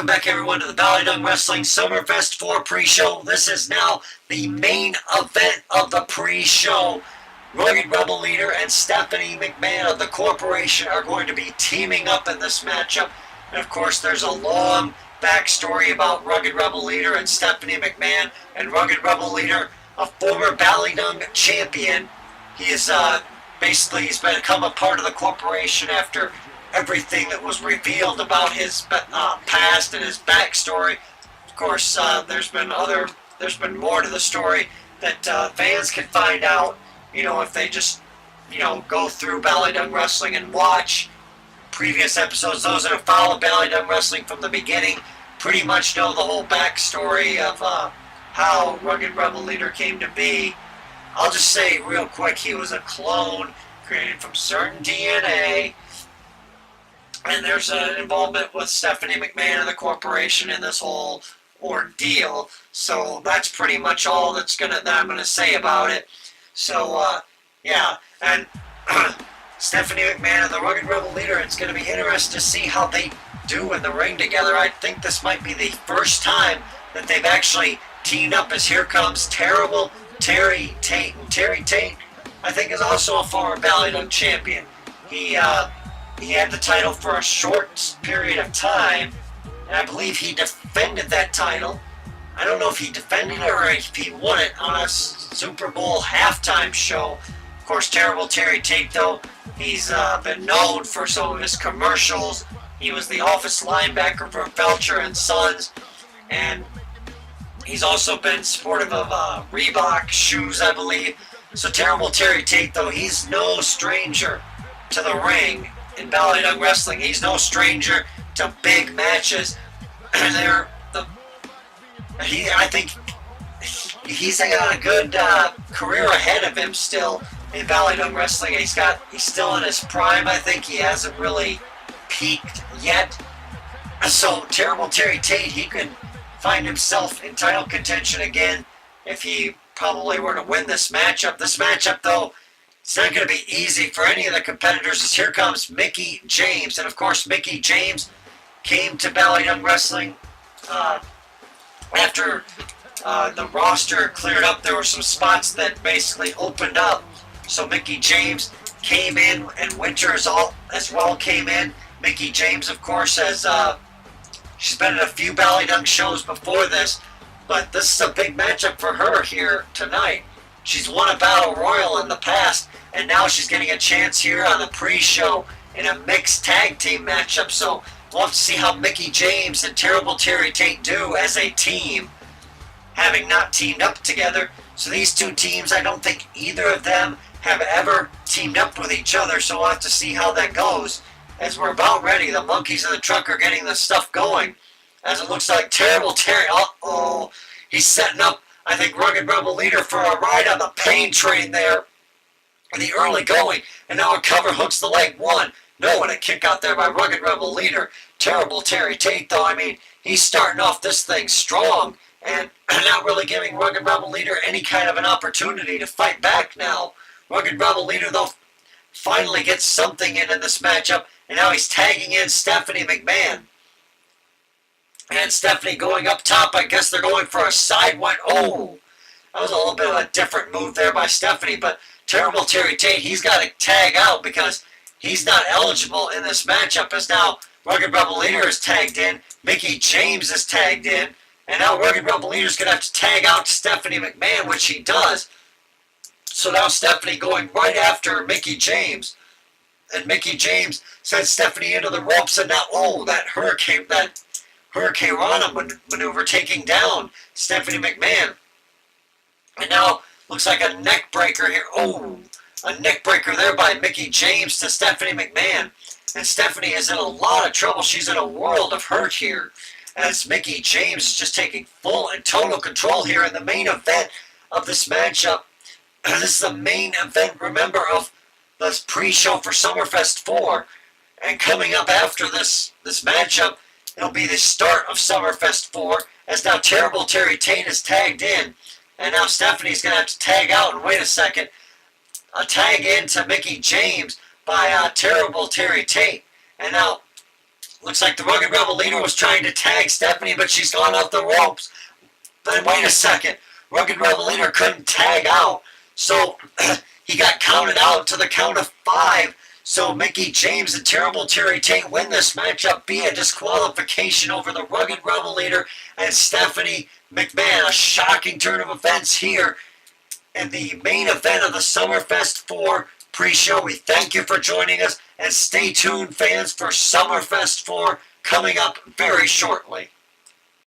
welcome back everyone to the BallyDung Wrestling SummerFest 4 pre-show. This is now the main event of the pre-show. Rugged Rebel Leader and Stephanie McMahon of the Corporation are going to be teaming up in this matchup. And of course there's a long backstory about Rugged Rebel Leader and Stephanie McMahon. And Rugged Rebel Leader, a former BallyDung champion, he is he's become a part of the Corporation after everything that was revealed about his past and his backstory. Of course, there's been more to the story that fans can find out, if they just, go through BallyDung Wrestling and watch previous episodes. Those that have followed BallyDung Wrestling from the beginning pretty much know the whole backstory of how Rugged Rebel Leader came to be. I'll just say real quick, he was a clone created from certain DNA. And there's an involvement with Stephanie McMahon and the Corporation in this whole ordeal. So that's pretty much all that I'm gonna say about it. So yeah, and Stephanie McMahon and the Rugged Rebel Leader, it's gonna be interesting to see how they do in the ring together. I think this might be the first time that they've actually teamed up, as here comes Terrible Terry Tate. And Terry Tate, I think, is also a former BallyDung champion. He had the title for a short period of time, and I believe he defended that title. I don't know if he defended it or if he won it on a Super Bowl halftime show. Of course, Terrible Terry Tate, though, he's been known for some of his commercials. He was the office linebacker for Felcher and Sons, and he's also been supportive of Reebok shoes, I believe. So Terrible Terry Tate, though, he's no stranger to the ring in BallyDung Wrestling. He's no stranger to big matches. I think he's got a good career ahead of him still in BallyDung Wrestling. He's still in his prime. I think he hasn't really peaked yet. So Terrible Terry Tate, he could find himself in title contention again if he probably were to win this matchup. This matchup, though, it's not going to be easy for any of the competitors, as here comes Mickie James. And of course, Mickie James came to BallyDung Wrestling after the roster cleared up. There were some spots that basically opened up. So Mickie James came in, and Winter as well came in. Mickie James, of course, she's been in a few BallyDung shows before this, but this is a big matchup for her here tonight. She's won a Battle Royal in the past, and now she's getting a chance here on the pre-show in a mixed tag team matchup. So we'll have to see how Mickie James and Terrible Terry Tate do as a team, having not teamed up together. So these two teams, I don't think either of them have ever teamed up with each other. So we'll have to see how that goes. As we're about ready, the monkeys in the truck are getting the stuff going. As it looks like Terrible Terry, he's setting up, I think, Rugged Rebel Leader for a ride on the pain train there in the early going. And now a cover hooks the leg one. No, and a kick out there by Rugged Rebel Leader. Terrible Terry Tate, though, I mean, he's starting off this thing strong and not really giving Rugged Rebel Leader any kind of an opportunity to fight back now. Rugged Rebel Leader, though, finally gets something in this matchup, and now he's tagging in Stephanie McMahon. And Stephanie going up top. I guess they're going for a sidewind. Oh, that was a little bit of a different move there by Stephanie. But Terrible Terry Tate, he's got to tag out because he's not eligible in this matchup. As now Rugged Rebel Leader is tagged in. Mickie James is tagged in. And now Rugged Rebel Leader's going to have to tag out Stephanie McMahon, which he does. So now Stephanie going right after Mickie James. And Mickie James sends Stephanie into the ropes. And now, that Hurricane Rana maneuver taking down Stephanie McMahon. And now looks like a neck breaker here. A neck breaker there by Mickie James to Stephanie McMahon. And Stephanie is in a lot of trouble. She's in a world of hurt here, as Mickie James is just taking full and total control here in the main event of this matchup. This is the main event, remember, of this pre-show for SummerFest 4. And coming up after this matchup, it'll be the start of SummerFest 4, as now Terrible Terry Tate is tagged in. And now Stephanie's going to have to tag out. And wait a second. A tag in to Mickie James by Terrible Terry Tate. And now looks like the Rugged Rebel leader was trying to tag Stephanie, but she's gone off the ropes. But wait a second. Rugged Rebel leader couldn't tag out. So he got counted out to the count of 5. So Mickie James and Terrible Terry Tate win this matchup via disqualification over the Rugged Rebel leader and Stephanie McMahon. A shocking turn of events here in the main event of the SummerFest 4 pre-show. We thank you for joining us, and stay tuned, fans, for SummerFest 4 coming up very shortly.